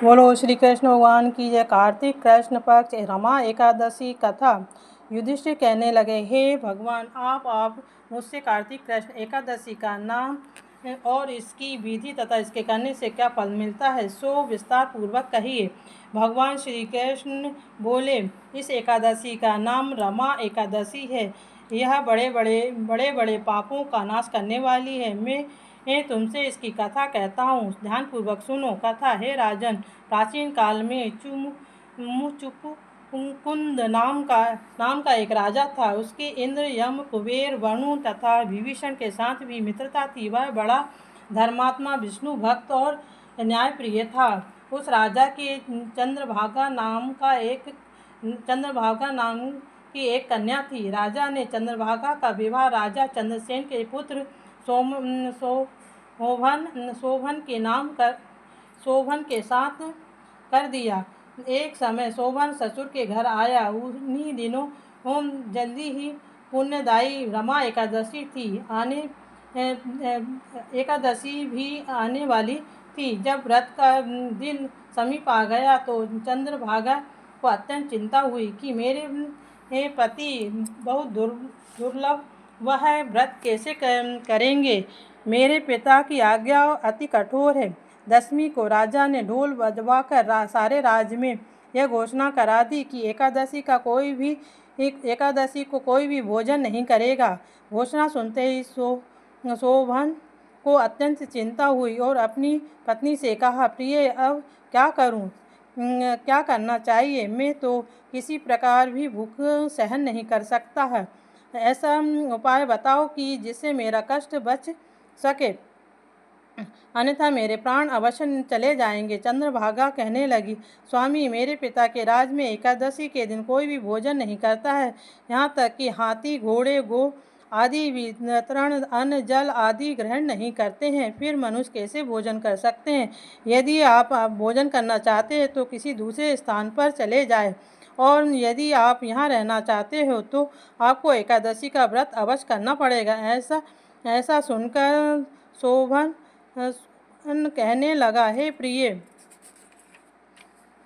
बोलो श्री कृष्ण भगवान की जय। कार्तिक कृष्ण पक्ष रमा एकादशी कथा। युधिष्ठिर कहने लगे, हे भगवान, आप मुझसे कार्तिक कृष्ण एकादशी का नाम और इसकी विधि तथा इसके करने से क्या फल मिलता है, सो विस्तार पूर्वक कहिए। भगवान श्री कृष्ण बोले, इस एकादशी का नाम रमा एकादशी है। यह बड़े बड़े पापों का नाश करने वाली है। मैं तुमसे इसकी कथा कहता हूँ, ध्यानपूर्वक सुनो। कथा। हे राजन, प्राचीन काल में मुचुकुंद नाम का एक राजा था। उसके इंद्र, यम, कुबेर, वरुण तथा विभीषण के साथ भी मित्रता थी। वह बड़ा धर्मात्मा, विष्णु भक्त और न्यायप्रिय था। उस राजा के चंद्रभागा नाम की एक कन्या थी। राजा ने चंद्रभागा का विवाह राजा चंद्रसेन के पुत्र शोभन के साथ कर दिया। एक समय शोभन ससुर के घर आया। उन्हीं दिनों जल्दी ही पुण्यदायी रमा एकादशी भी आने वाली थी। जब व्रत का दिन समीप आ गया तो चंद्रभागा को अत्यंत चिंता हुई कि मेरे पति बहुत दुर्लभ, वह व्रत कैसे करेंगे। मेरे पिता की आज्ञा अति कठोर है। दशमी को राजा ने ढोल बजवाकर सारे राज्य में यह घोषणा करा दी कि एकादशी को कोई भी भोजन नहीं करेगा। घोषणा सुनते ही शोभन को अत्यंत चिंता हुई और अपनी पत्नी से कहा, प्रिय, अब क्या करूं? क्या करना चाहिए? मैं तो किसी प्रकार भी भूख सहन नहीं कर सकता है। ऐसा उपाय बताओ कि जिससे मेरा कष्ट बच सके, अन्यथा मेरे प्राण अवश्य चले जाएंगे। चंद्रभागा कहने लगी, स्वामी, मेरे पिता के राज में एकादशी के दिन कोई भी भोजन नहीं करता है। यहाँ तक कि हाथी, घोड़े, गो आदि भी तृण, अन्न, जल आदि ग्रहण नहीं करते हैं। फिर मनुष्य कैसे भोजन कर सकते हैं? यदि आप भोजन करना चाहते हैं तो किसी दूसरे स्थान पर चले जाएं, और यदि आप यहाँ रहना चाहते हो तो आपको एकादशी का व्रत अवश्य करना पड़ेगा। ऐसा सुनकर शोभन कहने लगा, हे प्रिय,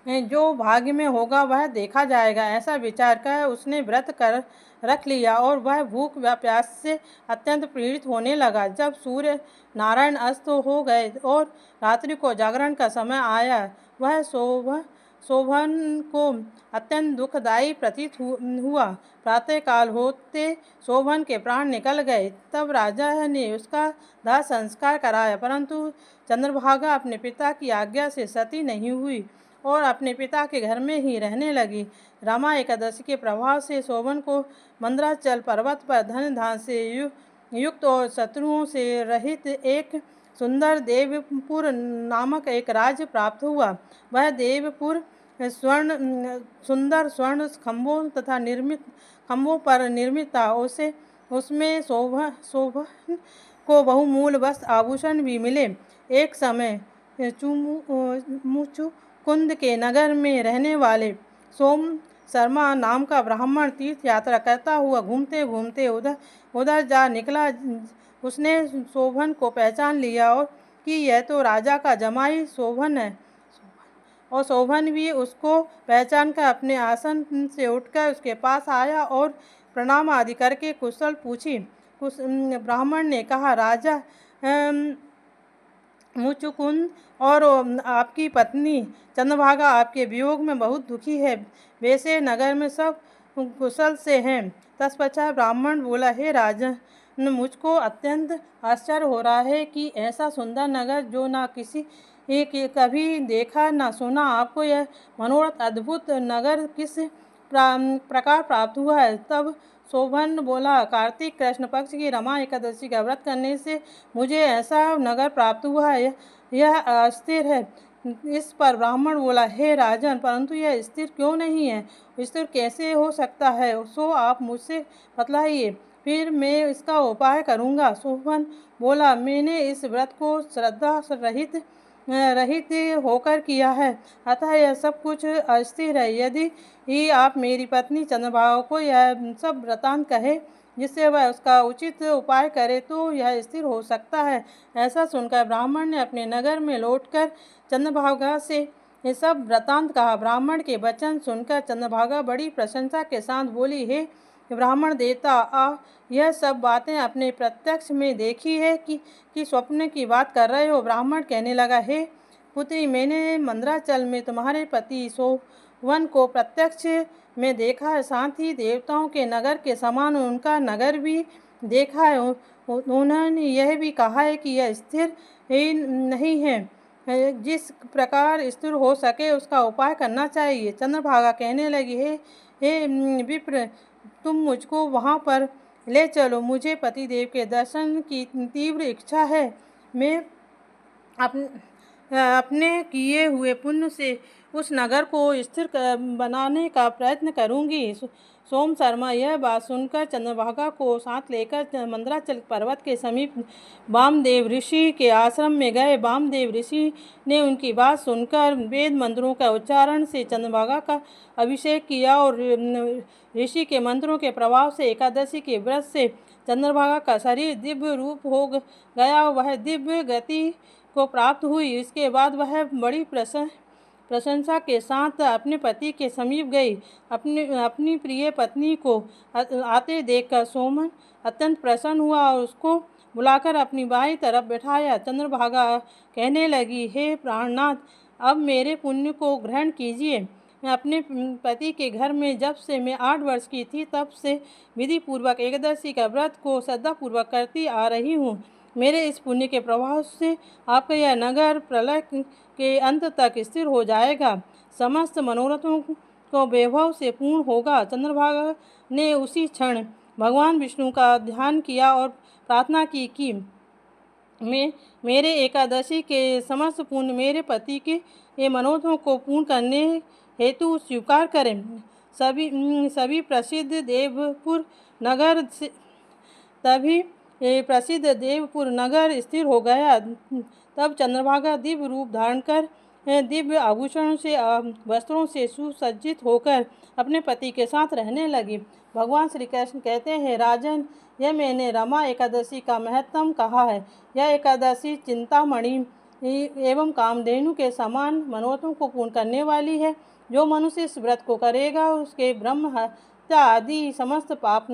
जो भाग्य में होगा वह देखा जाएगा। ऐसा विचार कर उसने व्रत कर रख लिया और वह भूख व प्यास से अत्यंत पीड़ित होने लगा। जब सूर्य नारायण अस्त हो गए और रात्रि को जागरण का समय आया, वह शोभन को अत्यंत दुखदायी प्रतीत हुआ। प्रातःकाल होते शोभन के प्राण निकल गए। तब राजा ने उसका दाह संस्कार कराया, परंतु चंद्रभागा अपने पिता की आज्ञा से सती नहीं हुई और अपने पिता के घर में ही रहने लगी। रमा एकादशी के प्रभाव से शोभन को मंदराचल पर्वत पर धन धान से युक्त और शत्रुओं से रहित एक सुंदर देवपुर नामक एक राज्य प्राप्त हुआ। वह देवपुर सुंदर स्वर्ण खंभों तथा खंभों पर निर्मित था। उसमें शोभन को बहुमूल्य वस्त्र आभूषण भी मिले। एक समय मुचुकुंद के नगर में रहने वाले सोम शर्मा नाम का ब्राह्मण तीर्थ यात्रा करता हुआ घूमते घूमते उधर जा निकला। उसने शोभन को पहचान लिया और कि यह तो राजा का जमाई शोभन है, और शोभन भी उसको पहचान कर अपने आसन से उठकर उसके पास आया और प्रणाम आदि करके कुशल पूछी। ब्राह्मण ने कहा, राजा मुचुकुंद और आपकी पत्नी चंद्रभागा आपके वियोग में बहुत दुखी है। वैसे नगर में सब कुशल से हैं। तत्पश्चात ब्राह्मण बोला, हे राजन, मुझको अत्यंत आश्चर्य हो रहा है कि ऐसा सुंदर नगर जो ना किसी कभी देखा ना सुना, आपको यह मनोरथ अद्भुत नगर किस प्रकार प्राप्त हुआ है। तब शोभन बोला, कार्तिक कृष्ण पक्ष की रमा एकादशी का व्रत करने से मुझे ऐसा नगर प्राप्त हुआ है। यह अस्थिर है। इस पर ब्राह्मण बोला, हे राजन, परंतु यह स्थिर क्यों नहीं है? स्थिर कैसे हो सकता है? सो आप मुझसे बतलाइए, फिर मैं इसका उपाय करूँगा। शोभन बोला, मैंने इस व्रत को श्रद्धा रहित होकर किया है, अतः यह सब कुछ अस्थिर है। यदि ही आप मेरी पत्नी चंद्रभागा को यह सब वृतांत कहे जिससे वह उसका उचित उपाय करे तो यह स्थिर हो सकता है। ऐसा सुनकर ब्राह्मण ने अपने नगर में लौटकर चंद्रभागा से ये सब वृतांत कहा। ब्राह्मण के वचन सुनकर चंद्रभागा बड़ी प्रशंसा के साथ बोली, हे ब्राह्मण देवता, यह सब बातें अपने प्रत्यक्ष में देखी है कि स्वप्न की बात कर रहे हो। ब्राह्मण कहने लगा, हे पुत्री, मैंने मंदराचल में तुम्हारे पति सोवन को प्रत्यक्ष में देखा है, साथ ही देवताओं के नगर के समान उनका नगर भी देखा है। उन्होंने यह भी कहा है कि यह स्थिर ही नहीं है, जिस प्रकार स्थिर हो सके उसका उपाय करना चाहिए। चंद्रभागा कहने लगी, हे विप्र, तुम मुझको वहाँ पर ले चलो, मुझे पतिदेव के दर्शन की तीव्र इच्छा है। मैं अपने किए हुए पुण्य से उस नगर को स्थिर बनाने का प्रयत्न करूंगी। सोम शर्मा यह बात सुनकर चंद्रभागा को साथ लेकर मंदराचल पर्वत के समीप वामदेव ऋषि के आश्रम में गए। वामदेव ऋषि ने उनकी बात सुनकर वेद मंत्रों का उच्चारण से चंद्रभागा का अभिषेक किया और ऋषि के मंत्रों के प्रभाव से एकादशी के व्रत से चंद्रभागा का शरीर दिव्य रूप हो गया। वह दिव्य गति को प्राप्त हुई। इसके बाद वह बड़ी प्रशंसा के साथ अपने पति के समीप गई। अपनी प्रिय पत्नी को आते देखकर सोमन अत्यंत प्रसन्न हुआ और उसको बुलाकर अपनी बाईं तरफ बैठाया। चंद्रभागा कहने लगी, हे प्राणनाथ, अब मेरे पुण्य को ग्रहण कीजिए। मैं अपने पति के घर में जब से मैं 8 वर्ष की थी तब से विधि पूर्वक एकादशी का व्रत को श्रद्धापूर्वक करती आ रही हूँ। मेरे इस पुण्य के प्रभाव से आपका यह नगर प्रलय के अंत तक स्थिर हो जाएगा, समस्त मनोरथों को वैभव से पूर्ण होगा। चंद्रभागा ने उसी क्षण भगवान विष्णु का ध्यान किया और प्रार्थना की कि मेरे एकादशी के समस्त पुण्य मेरे पति के ये मनोरथों को पूर्ण करने हेतु स्वीकार करें। सभी प्रसिद्ध देवपुर नगर स्थिर हो गया। तब चंद्रभागा दिव्य रूप धारण कर दिव्य आभूषणों से वस्त्रों से सुसज्जित होकर अपने पति के साथ रहने लगी। भगवान श्री कृष्ण कहते हैं, राजन, यह मैंने रमा एकादशी का महत्तम कहा है। यह एकादशी चिंतामणि एवं कामधेनु के समान मनोरथों को पूर्ण करने वाली है। जो मनुष्य इस व्रत को करेगा उसके ब्रह्म हत्या आदि समस्त पाप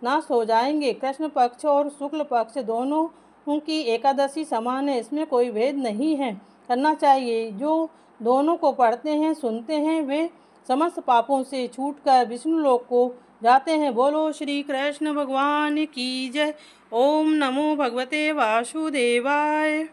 नाश हो जाएंगे। कृष्ण पक्ष और शुक्ल पक्ष दोनों की एकादशी समान है, इसमें कोई भेद नहीं है, करना चाहिए। जो दोनों को पढ़ते हैं सुनते हैं वे समस्त पापों से छूटकर विष्णु लोक को जाते हैं। बोलो श्री कृष्ण भगवान की जय। ओम नमो भगवते वासुदेवाय।